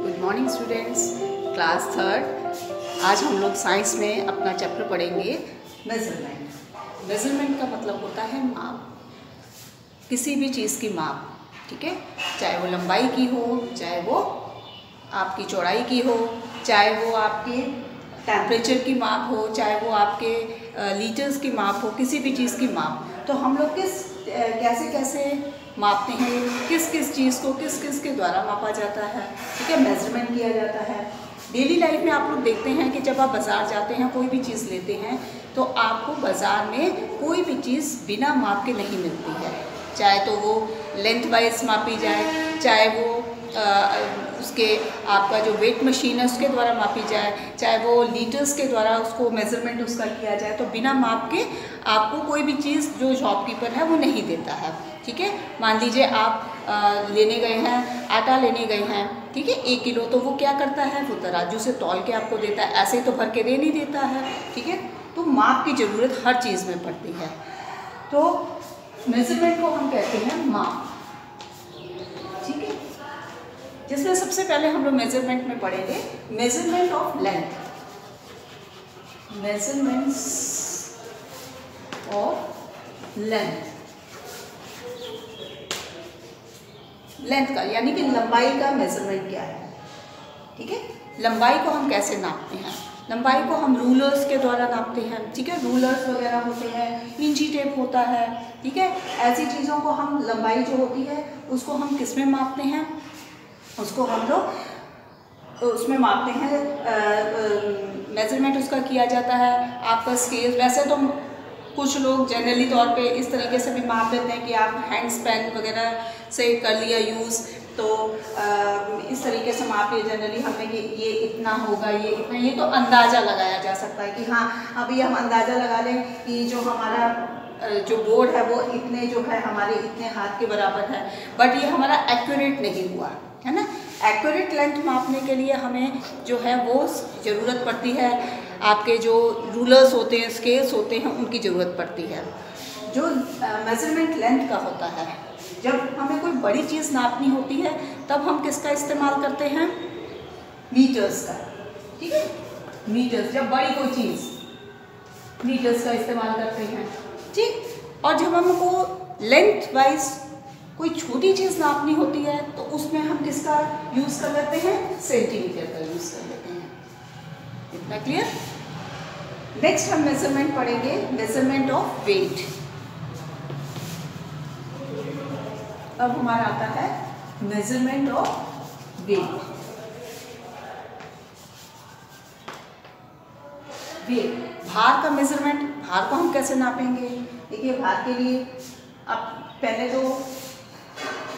Good morning students, class third. आज हम लोग साइंस में अपना चैप्टर पढ़ेंगे मेजरमेंट। मेजरमेंट का मतलब होता है माप, किसी भी चीज़ की माप। ठीक है, चाहे वो लंबाई की हो, चाहे वो आपकी चौड़ाई की हो, चाहे वो आपके टेम्परेचर की माप हो, चाहे वो आपके लीटर्स की माप हो, किसी भी चीज़ की माप। तो हम लोग कैसे कैसे मापते हैं, किस किस चीज़ को किस किस के द्वारा मापा जाता है। ठीक है, मेजरमेंट किया जाता है। डेली लाइफ में आप लोग देखते हैं कि जब आप बाज़ार जाते हैं, कोई भी चीज़ लेते हैं, तो आपको बाज़ार में कोई भी चीज़ बिना माप के नहीं मिलती है। चाहे तो वो लेंथ वाइज मापी जाए, चाहे वो उसके आपका जो वेट मशीन है उसके द्वारा मापी जाए, चाहे वो लीटर्स के द्वारा उसको मेज़रमेंट उसका किया जाए, तो बिना माप के आपको कोई भी चीज़ जो शॉपकीपर है वो नहीं देता है। ठीक है, मान लीजिए आप लेने गए हैं, आटा लेने गए हैं, ठीक है, 1 किलो, तो वो क्या करता है, वो तराजू से तौल के आपको देता है, ऐसे ही तो भर के दे नहीं देता है। ठीक है, तो माप की ज़रूरत हर चीज़ में पड़ती है। तो मेज़रमेंट को हम कहते हैं माप। ठीक है, जिसमें सबसे पहले हम लोग मेजरमेंट में पढ़ेंगे measurement of length. Measurements of length, length का यानी कि लंबाई का मेजरमेंट क्या है। ठीक है, लंबाई को हम कैसे नापते हैं। लंबाई को हम रूलर्स के द्वारा नापते हैं। ठीक है, रूलर्स वगैरह होते हैं, इंची टेप होता है। ठीक है, ऐसी चीज़ों को हम लंबाई जो होती है उसको हम किस में मापते हैं, उसको हम लोग उसमें मापते हैं, मेजरमेंट उसका किया जाता है। आपका स्केल, वैसे तो कुछ लोग जनरली तौर पे इस तरीके से भी माप देते हैं कि आप हैंड स्पैन वगैरह से कर लिया यूज़, तो इस तरीके से माप लिया जनरली हमने कि ये इतना होगा, ये इतना, ये तो अंदाज़ा लगाया जा सकता है कि हाँ अभी हम अंदाज़ा लगा लें कि जो हमारा जो बोर्ड है वो इतने जो है हमारे इतने हाथ के बराबर है, बट ये हमारा एक्यूरेट नहीं हुआ है ना। एक्यूरेट लेंथ मापने के लिए हमें जो है वो ज़रूरत पड़ती है, आपके जो रूलर्स होते हैं, स्केल्स होते हैं, उनकी ज़रूरत पड़ती है। जो मेजरमेंट लेंथ का होता है, जब हमें कोई बड़ी चीज़ नापनी होती है तब हम किसका इस्तेमाल करते हैं, मीटर्स का। ठीक है, मीटर्स, जब बड़ी कोई चीज़ मीटर्स का इस्तेमाल करते हैं। ठीक, और जब हमको लेंथ वाइज कोई छोटी चीज़ नापनी होती है तो उसमें हम किसका यूज़ कर लेते हैं, सेंटीमीटर का यूज़ कर लेते हैं। इतना क्लियर। नेक्स्ट हम मेजरमेंट पढ़ेंगे, मेजरमेंट ऑफ वेट। अब हमारा आता है मेजरमेंट ऑफ वेट। वेट, भार का मेजरमेंट। भार को हम कैसे नापेंगे। देखिए, भार के लिए अब पहले तो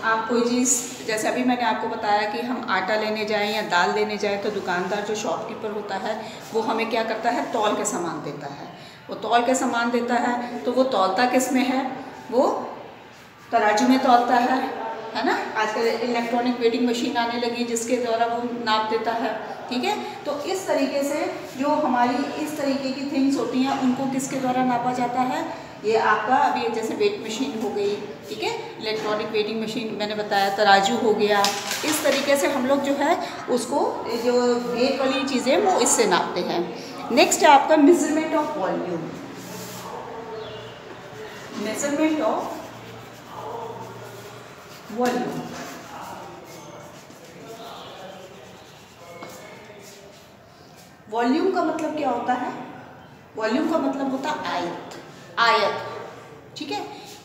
आप कोई चीज़, जैसे अभी मैंने आपको बताया कि हम आटा लेने जाएं या दाल लेने जाएं तो दुकानदार जो शॉपकीपर होता है वो हमें क्या करता है, तौल के सामान देता है। वो तौल के सामान देता है तो वो तौलता किस में है, वो तराजू में तौलता है ना। आजकल इलेक्ट्रॉनिक वेटिंग मशीन आने लगी जिसके द्वारा वो नाप देता है। ठीक है, तो इस तरीके से जो हमारी इस तरीके की थिंग्स होती हैं उनको किसके द्वारा नापा जाता है, ये आपका अभी जैसे वेट मशीन हो गई, ठीक है, इलेक्ट्रॉनिक वेटिंग मशीन मैंने बताया, तराजू हो गया। इस तरीके से हम लोग जो है उसको जो वेट वाली चीज़ें वो इससे नापते हैं। नेक्स्ट है आपका measurement of volume. Measurement of volume, volume का मतलब क्या होता है, वॉल्यूम का मतलब होता है आयत। आयत, ठीक है,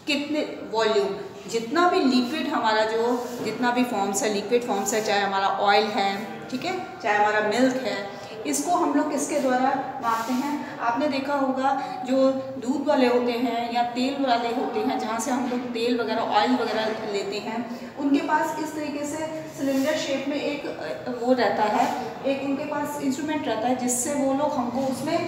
कितने वॉल्यूम, जितना भी लिक्विड हमारा जो जितना भी फॉर्म्स है, लिक्विड फॉर्म्स है, चाहे हमारा ऑयल है, ठीक है, चाहे हमारा मिल्क है, इसको हम लोग किसके द्वारा मापते हैं। आपने देखा होगा जो दूध वाले होते हैं या तेल वाले होते हैं, जहाँ से हम लोग तेल वगैरह ऑयल वगैरह लेते हैं, उनके पास इस तरीके से सिलेंडर शेप में एक वो रहता है, एक उनके पास इंस्ट्रूमेंट रहता है जिससे वो लोग हमको उसमें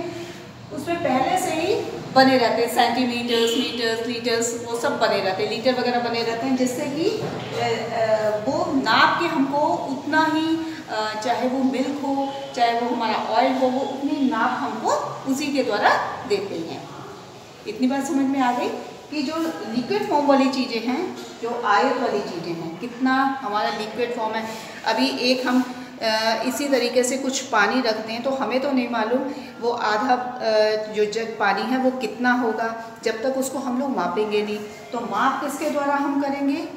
पहले से ही बने रहते हैं, सेंटीमीटर्स, मीटर्स, लीटर्स, वो सब बने रहते हैं, लीटर वगैरह बने रहते हैं, जिससे कि वो नाप के हमको उतना ही, चाहे वो मिल्क हो चाहे वो हमारा ऑयल हो, वो उतनी नाप हमको उसी के द्वारा देते हैं। इतनी बात समझ में आ गई कि जो लिक्विड फॉर्म वाली चीज़ें हैं, जो आयत वाली चीज़ें हैं, कितना हमारा लिक्विड फॉर्म है। अभी एक हम इसी तरीके से कुछ पानी रख दें तो हमें तो नहीं मालूम वो आधा जो जग पानी है वो कितना होगा, जब तक उसको हम लोग मापेंगे नहीं। तो माप किसके द्वारा हम करेंगे?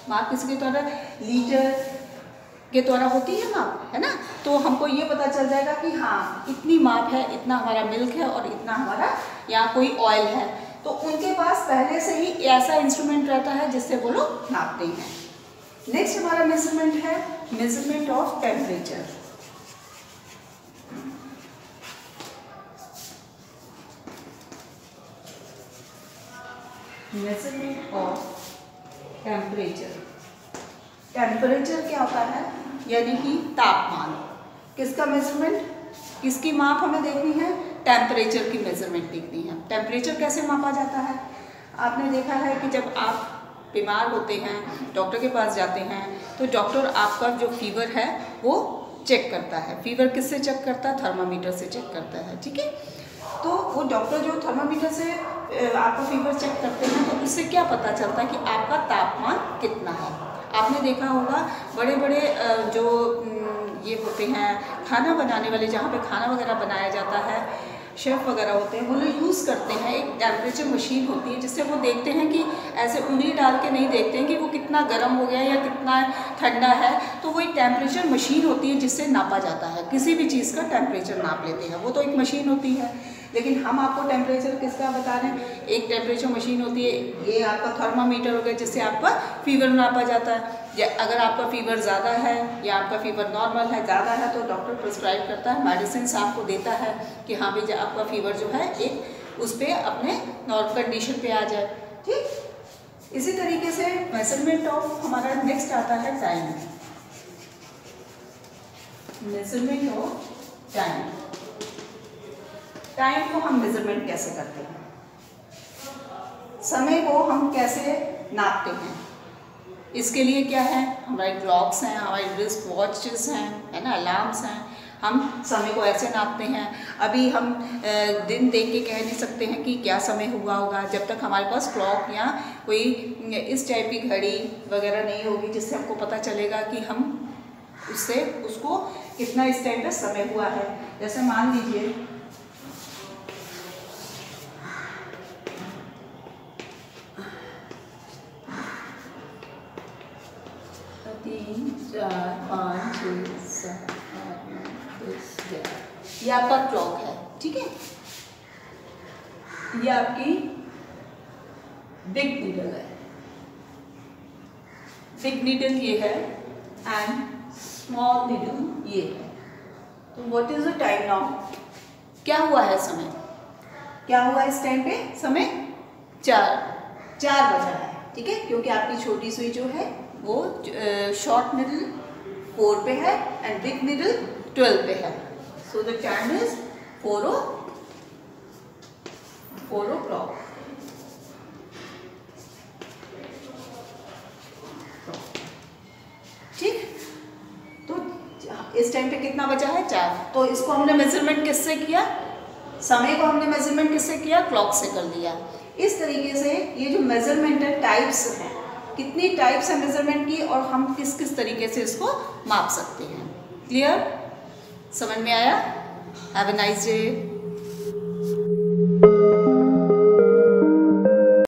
माप किसके द्वारा? लीटर के द्वारा होती है माप, है ना। तो हमको ये पता चल जाएगा कि हाँ इतनी माप है, इतना हमारा मिल्क है और इतना हमारा यहाँ कोई ऑयल है। तो उनके पास पहले से ही ऐसा इंस्ट्रूमेंट रहता है जिससे वो लोग नापते हैं। नेक्स्ट हमारा मेजरमेंट है measurement of temperature. Measurement of temperature. Temperature क्या होता है? यानी कि तापमान। किसका मेजरमेंट, किसकी माप हमें देखनी है? टेम्परेचर की मेजरमेंट देखनी है। टेम्परेचर कैसे मापा जाता है? आपने देखा है कि जब आप बीमार होते हैं, डॉक्टर के पास जाते हैं, तो डॉक्टर आपका जो फीवर है वो चेक करता है। फीवर किससे चेक करता है? थर्मामीटर से चेक करता है, ठीक है। तो वो डॉक्टर जो थर्मामीटर से आपका फीवर चेक करते हैं तो उससे क्या पता चलता है कि आपका तापमान कितना है। आपने देखा होगा बड़े बड़े जो ये होते हैं खाना बनाने वाले, जहाँ पे खाना वगैरह बनाया जाता है, शेफ़ वगैरह होते हैं, वो लोग यूज़ करते हैं एक टेम्परेचर मशीन होती है जिससे वो देखते हैं कि ऐसे उंगली डाल के नहीं देखते हैं कि वो कितना गर्म हो गया या कितना ठंडा है। तो वो एक टेम्परेचर मशीन होती है जिससे नापा जाता है। किसी भी चीज़ का टेम्परेचर नाप लेते हैं, वो तो एक मशीन होती है। लेकिन हम आपको टेम्परेचर किसका बता रहे हैं? एक टेम्परेचर मशीन होती है, ये आपका थर्मामीटर हो गया जिससे आपका फीवर नापा जाता है। अगर आपका फीवर ज़्यादा है या आपका फीवर नॉर्मल है, ज़्यादा है, तो डॉक्टर प्रिस्क्राइब करता है, मेडिसिन आपको देता है कि हाँ भाई आपका फीवर जो है एक उस पर अपने नॉर्मल कंडीशन पे आ जाए, ठीक। इसी तरीके से मेजरमेंट ऑफ हमारा नेक्स्ट आता है time. Measurement of time. Time को हम मेजरमेंट कैसे करते हैं? समय को हम कैसे नापते हैं? इसके लिए क्या है? हमारे क्लॉक्स हैं, हमारे रिस्ट वॉचेस हैं, है ना, अलार्म्स हैं। हम समय को ऐसे नापते हैं। अभी हम दिन देख के कह नहीं सकते हैं कि क्या समय हुआ होगा जब तक हमारे पास क्लॉक या कोई इस टाइप की घड़ी वगैरह नहीं होगी जिससे हमको पता चलेगा कि हम उससे उसको कितना इस टाइम पे समय हुआ है। जैसे मान लीजिए 3, 4, 5, 6, 7, 8, 9, 10, 11 ये आपका क्लॉक है, ठीक है। ये आपकी बिग नीडल है, बिग नीडल ये है एंड स्मॉल नीडल ये है। तो what is the time now? क्या हुआ है समय? क्या हुआ इस टाइम पे? समय 4 बजा है, ठीक है, क्योंकि आपकी छोटी सुई जो है वो शॉर्ट निडल 4 पे है एंड बिग निडल 12 पे है। So the time is 4 o'clock। ठीक, तो इस टाइम पे कितना बचा है? 4। तो इसको हमने मेजरमेंट किससे किया? समय को हमने मेजरमेंट किससे किया? क्लॉक से कर दिया। इस तरीके से ये जो मेजरमेंट है, टाइप्स हैं, कितनी टाइप्स है मेजरमेंट की और हम किस किस तरीके से इसको माप सकते हैं। क्लियर? समझ में आया? Have a nice day.